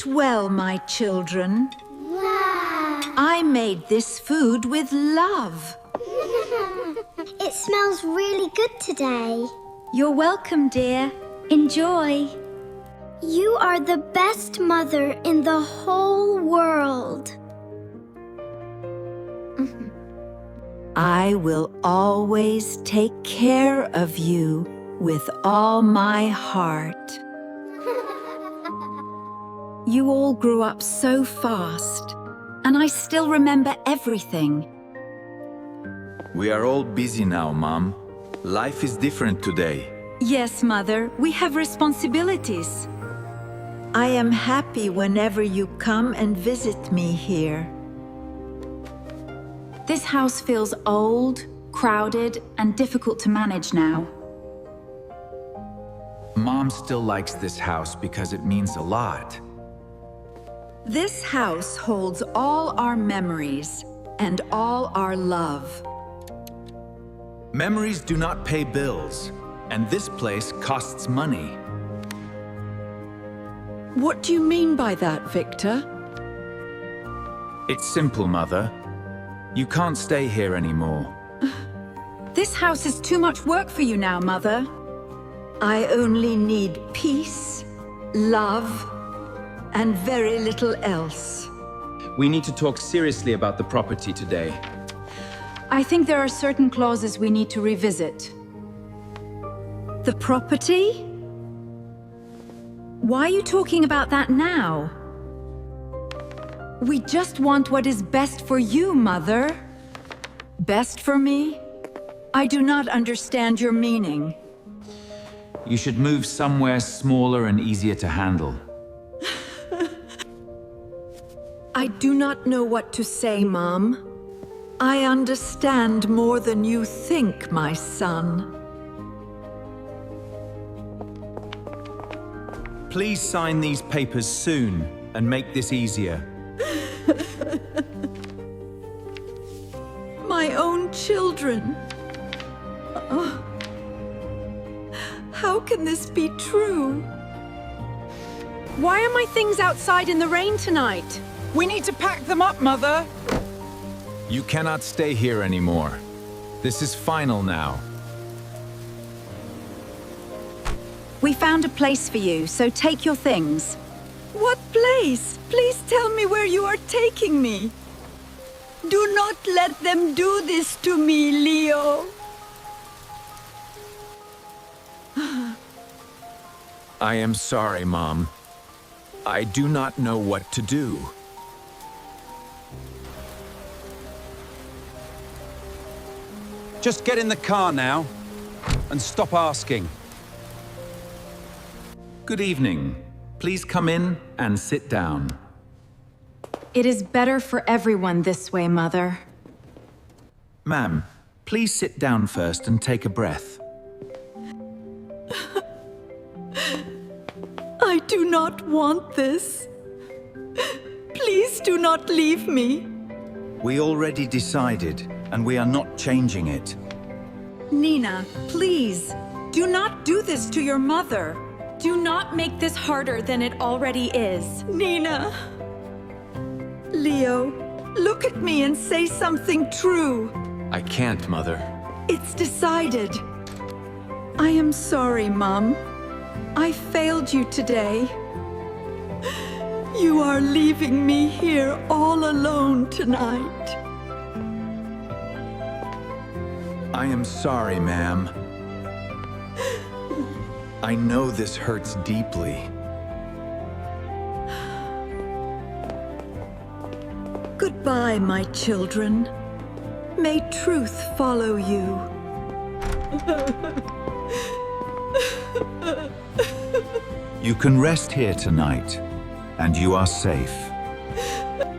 Eat well, my children. Wow! I made this food with love. It smells really good today. You're welcome, dear. Enjoy. You are the best mother in the whole world. I will always take care of you with all my heart. You all grew up so fast, and I still remember everything. We are all busy now, Mom. Life is different today. Yes, Mother, we have responsibilities. I am happy whenever you come and visit me here. This house feels old, crowded, and difficult to manage now. Mom still likes this house because it means a lot. This house holds all our memories and all our love. Memories do not pay bills, and this place costs money. What do you mean by that, Victor? It's simple, Mother. You can't stay here anymore. This house is too much work for you now, Mother. I only need peace, love, and very little else. We need to talk seriously about the property today. I think there are certain clauses we need to revisit. The property? Why are you talking about that now? We just want what is best for you, Mother. Best for me? I do not understand your meaning. You should move somewhere smaller and easier to handle. I do not know what to say, Mom. I understand more than you think, my son. Please sign these papers soon and make this easier. My own children. How can this be true? Why are my things outside in the rain tonight? We need to pack them up, Mother. You cannot stay here anymore. This is final now. We found a place for you, so take your things. What place? Please tell me where you are taking me. Do not let them do this to me, Leo. I am sorry, Mom. I do not know what to do. Just get in the car now and stop asking. Good evening. Please come in and sit down. It is better for everyone this way, Mother. Ma'am, please sit down first and take a breath. I do not want this. Please do not leave me. We already decided, and we are not changing it. Nina, please, do not do this to your mother. Do not make this harder than it already is. Nina. Leo, look at me and say something true. I can't, Mother. It's decided. I am sorry, Mom. I failed you today. You are leaving me here all alone tonight. I am sorry, ma'am. I know this hurts deeply. Goodbye, my children. May truth follow you. You can rest here tonight, and you are safe.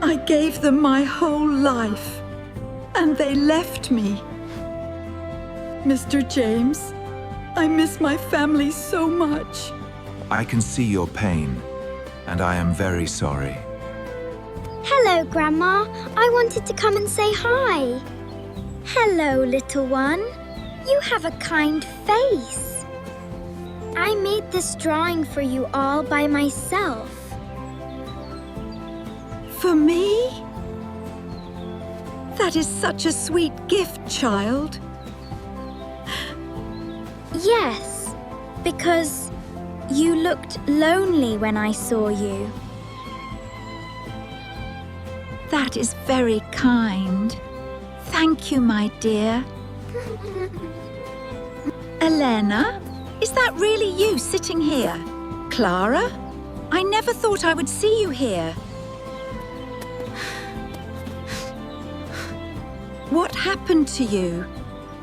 I gave them my whole life, and they left me. Mr. James, I miss my family so much. I can see your pain, and I am very sorry. Hello, Grandma. I wanted to come and say hi. Hello, little one. You have a kind face. I made this drawing for you all by myself. For me? That is such a sweet gift, child. Yes, because you looked lonely when I saw you. That is very kind. Thank you, my dear. Elena, is that really you sitting here? Clara? I never thought I would see you here. What happened to you?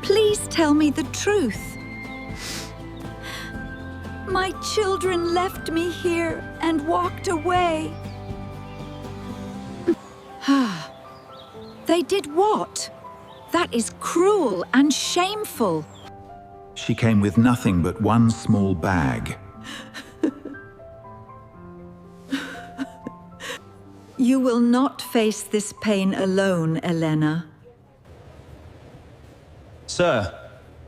Please tell me the truth. My children left me here and walked away. They did what? That is cruel and shameful. She came with nothing but one small bag. You will not face this pain alone, Elena. Sir,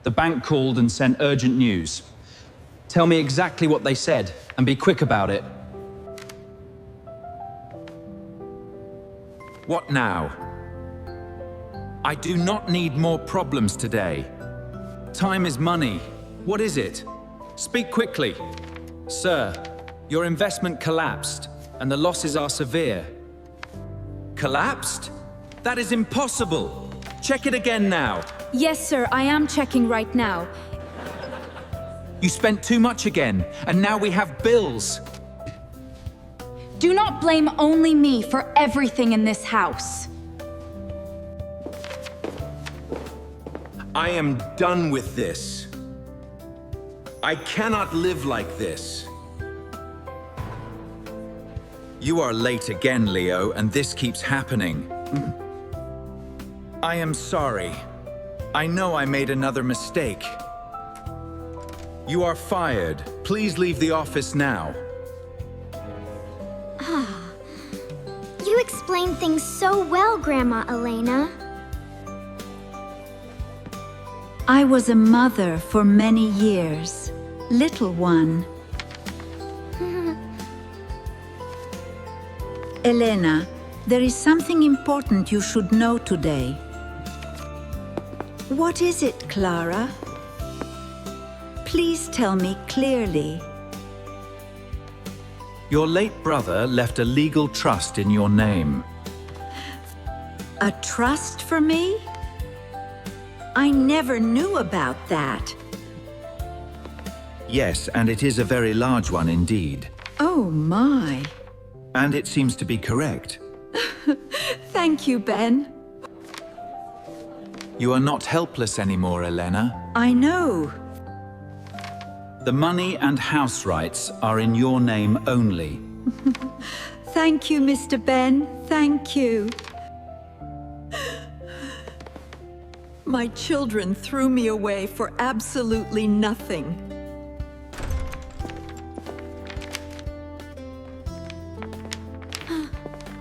the bank called and sent urgent news. Tell me exactly what they said, and be quick about it. What now? I do not need more problems today. Time is money. What is it? Speak quickly. Sir, your investment collapsed, and the losses are severe. Collapsed? That is impossible. Check it again now. Yes, sir, I am checking right now. You spent too much again, and now we have bills. Do not blame only me for everything in this house. I am done with this. I cannot live like this. You are late again, Leo, and this keeps happening. I am sorry. I know I made another mistake. You are fired. Please leave the office now. You explained things so well, Grandma Elena. I was a mother for many years. Little one. Elena, there is something important you should know today. What is it, Clara? Please tell me clearly. Your late brother left a legal trust in your name. A trust for me? I never knew about that. Yes, and it is a very large one indeed. Oh, my. And it seems to be correct. Thank you, Ben. You are not helpless anymore, Elena. I know. The money and house rights are in your name only. Thank you, Mr. Ben. Thank you. My children threw me away for absolutely nothing.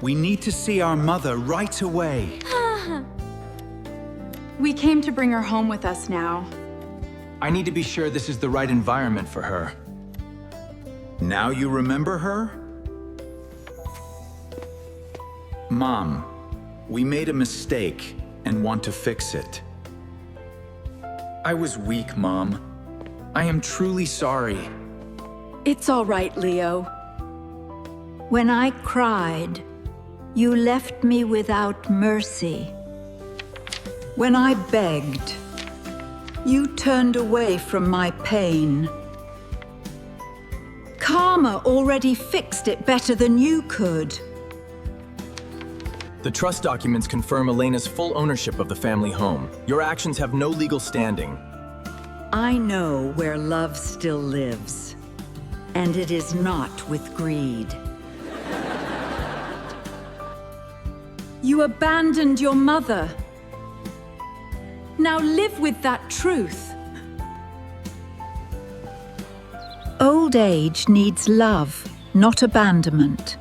We need to see our mother right away. We came to bring her home with us now. I need to be sure this is the right environment for her. Now you remember her? Mom, we made a mistake and want to fix it. I was weak, Mom. I am truly sorry. It's all right, Leo. When I cried, you left me without mercy. When I begged, you turned away from my pain. Karma already fixed it better than you could. The trust documents confirm Elena's full ownership of the family home. Your actions have no legal standing. I know where love still lives, and it is not with greed. You abandoned your mother. Now live with that truth. Old age needs love, not abandonment.